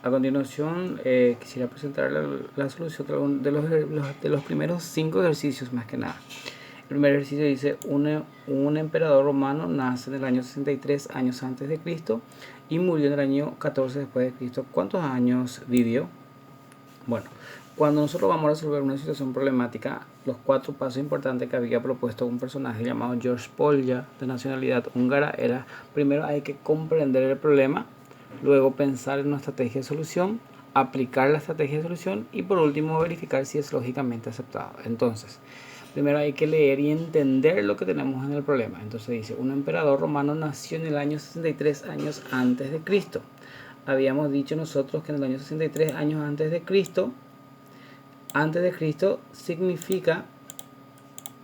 A continuación, quisiera presentar la solución de los primeros 5 ejercicios más que nada. El primer ejercicio dice, un emperador romano nace en el año 63 años antes de Cristo y murió en el año 14 después de Cristo. ¿Cuántos años vivió? Bueno, cuando nosotros vamos a resolver una situación problemática, los 4 pasos importantes que había propuesto un personaje llamado George Polya, de nacionalidad húngara, era: primero hay que comprender el problema, luego pensar en una estrategia de solución, aplicar la estrategia de solución y por último verificar si es lógicamente aceptado. Entonces, primero hay que leer y entender lo que tenemos en el problema. Entonces dice, un emperador romano nació en el año 63 años antes de Cristo. Habíamos dicho nosotros que en el año 63 años antes de Cristo significa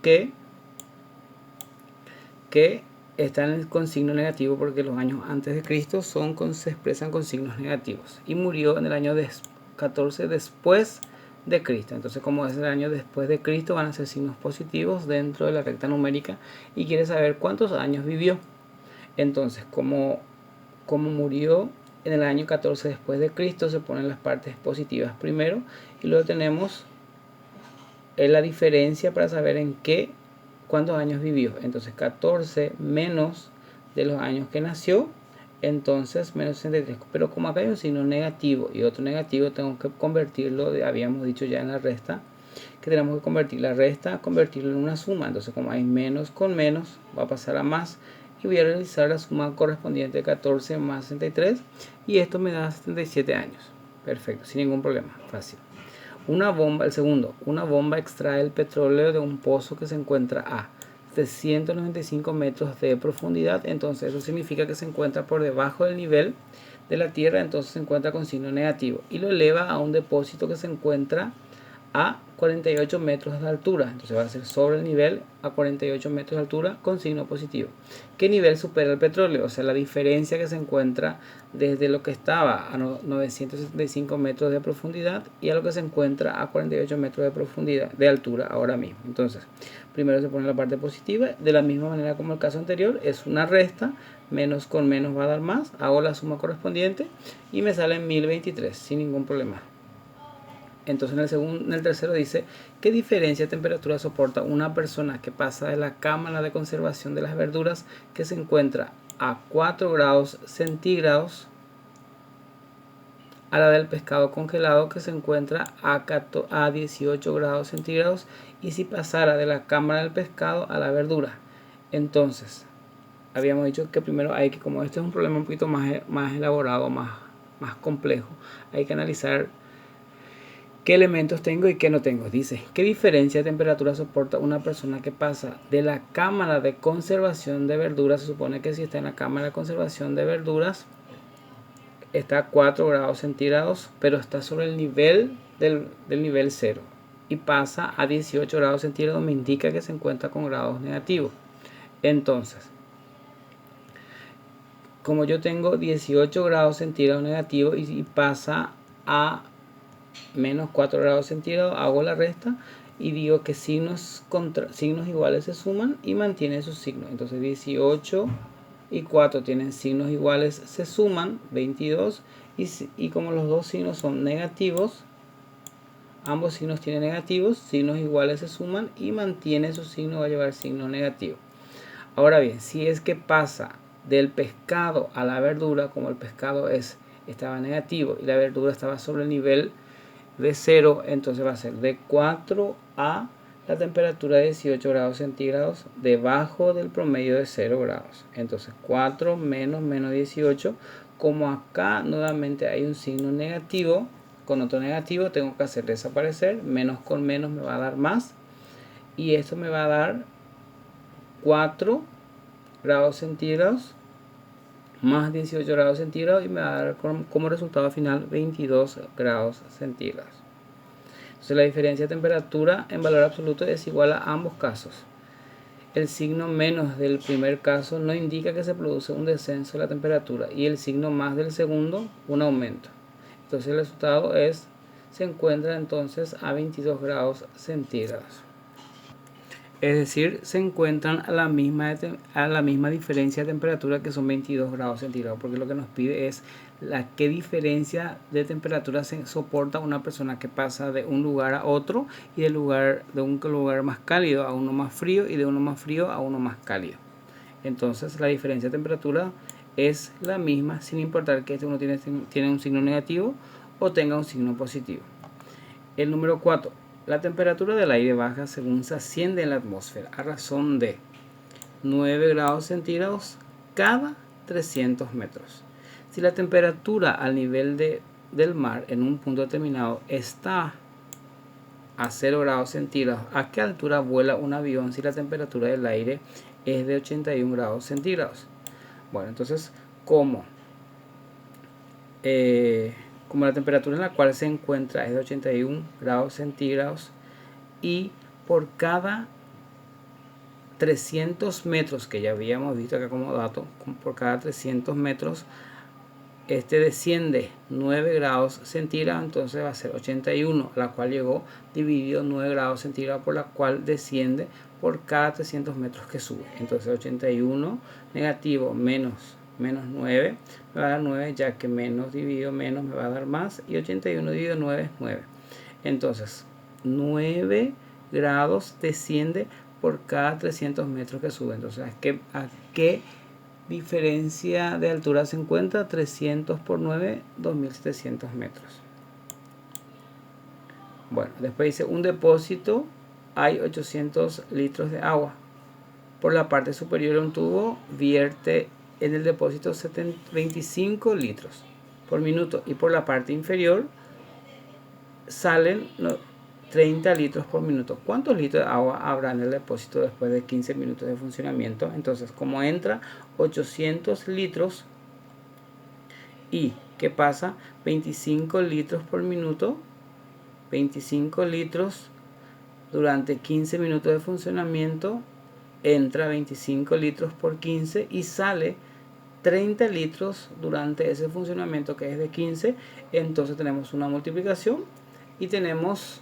que están con signo negativo, porque los años antes de Cristo se expresan con signos negativos, y murió en el año 14 después de Cristo. Entonces, como es el año después de Cristo, van a ser signos positivos dentro de la recta numérica y quiere saber cuántos años vivió. Entonces, como murió en el año 14 después de Cristo, se ponen las partes positivas primero y luego tenemos la diferencia para saber cuántos años vivió. Entonces 14 menos de los años que nació, entonces menos 63. Pero como acá hay un signo negativo y otro negativo, tengo que convertirlo, habíamos dicho ya en la resta, que tenemos que convertir la resta, convertirlo en una suma. Entonces como hay menos con menos, va a pasar a más. Y voy a realizar la suma correspondiente de 14 más 63. Y esto me da 77 años. Perfecto, sin ningún problema, fácil. El segundo, una bomba extrae el petróleo de un pozo que se encuentra a 395 metros de profundidad. Entonces eso significa que se encuentra por debajo del nivel de la tierra, entonces se encuentra con signo negativo, y lo eleva a un depósito que se encuentra a 48 metros de altura. Entonces va a ser sobre el nivel a 48 metros de altura con signo positivo. ¿Qué nivel supera el petróleo? O sea, la diferencia que se encuentra desde lo que estaba a 975 metros de profundidad y a lo que se encuentra a 48 metros de profundidad de altura ahora mismo. Entonces, primero se pone la parte positiva, de la misma manera como el caso anterior, es una resta, menos con menos va a dar más, hago la suma correspondiente y me sale 1023 sin ningún problema. Entonces en el tercero dice, ¿qué diferencia de temperatura soporta una persona que pasa de la cámara de conservación de las verduras, que se encuentra a 4 grados centígrados, a la del pescado congelado, que se encuentra a 18 grados centígrados, y si pasara de la cámara del pescado a la verdura? Entonces, habíamos dicho que primero hay que, como este es un problema un poquito más elaborado, más complejo, hay que analizar ¿qué elementos tengo y qué no tengo? Dice, ¿qué diferencia de temperatura soporta una persona que pasa de la cámara de conservación de verduras? Se supone que si está en la cámara de conservación de verduras, está a 4 grados centígrados, pero está sobre el nivel del nivel 0. Y pasa a 18 grados centígrados, me indica que se encuentra con grados negativos. Entonces, como yo tengo 18 grados centígrados negativos y pasa a menos 4 grados centígrados, hago la resta y digo que signos iguales se suman y mantienen sus signos. Entonces 18 y 4 tienen signos iguales, se suman 22, y como los dos signos son negativos, ambos signos tienen negativos, signos iguales se suman y mantiene su signo, va a llevar signo negativo. Ahora bien, si es que pasa del pescado a la verdura, como el pescado estaba negativo y la verdura estaba sobre el nivel de 0, entonces va a ser de 4 a la temperatura de 18 grados centígrados, debajo del promedio de 0 grados. Entonces 4 menos 18, como acá nuevamente hay un signo negativo con otro negativo, tengo que hacer desaparecer, menos con menos me va a dar más, y esto me va a dar 4 grados centígrados más 18 grados centígrados, y me va a dar como resultado final 22 grados centígrados. Entonces la diferencia de temperatura en valor absoluto es igual a ambos casos. El signo menos del primer caso no indica que se produce un descenso de la temperatura, y el signo más del segundo un aumento. Entonces el resultado se encuentra entonces a 22 grados centígrados. Es decir, se encuentran a la misma diferencia de temperatura, que son 22 grados centígrados, porque lo que nos pide es qué diferencia de temperatura se soporta una persona que pasa de un lugar a otro, y de un lugar más cálido a uno más frío, y de uno más frío a uno más cálido. Entonces la diferencia de temperatura es la misma, sin importar que uno tiene un signo negativo o tenga un signo positivo. El número 4. La temperatura del aire baja según se asciende en la atmósfera, a razón de 9 grados centígrados cada 300 metros. Si la temperatura al nivel del mar en un punto determinado está a 0 grados centígrados, ¿a qué altura vuela un avión si la temperatura del aire es de 81 grados centígrados? Bueno, entonces, como la temperatura en la cual se encuentra es de 81 grados centígrados, y por cada 300 metros, que ya habíamos visto acá como dato, por cada 300 metros desciende 9 grados centígrados, entonces va a ser 81, la cual llegó dividido 9 grados centígrados, por la cual desciende por cada 300 metros que sube. Entonces 81 negativo menos 9 me va a dar 9, ya que menos dividido menos me va a dar más, y 81 dividido 9 es 9. Entonces 9 grados desciende por cada 300 metros que sube. Entonces, ¿a qué diferencia de altura se encuentra? 300 por 9, 2700 metros. Bueno, después dice, un depósito, hay 800 litros de agua. Por la parte superior de un tubo vierte en el depósito 25 litros por minuto, y por la parte inferior salen 30 litros por minuto. ¿Cuántos litros de agua habrá en el depósito después de 15 minutos de funcionamiento? Entonces, como entra 800 litros y ¿qué pasa? 25 litros por minuto, 25 litros durante 15 minutos de funcionamiento, entra 25 litros por 15 y sale 30 litros durante ese funcionamiento, que es de 15. Entonces tenemos una multiplicación, y tenemos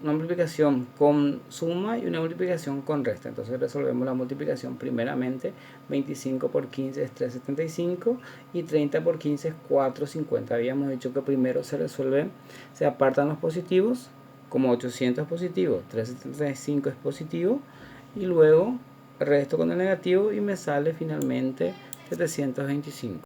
una multiplicación con suma y una multiplicación con resta. Entonces resolvemos la multiplicación. Primeramente, 25 por 15 es 375 y 30 por 15 es 450. Habíamos dicho que primero se apartan los positivos, como 800 es positivo, 375 es positivo, y luego resto con el negativo y me sale finalmente 725.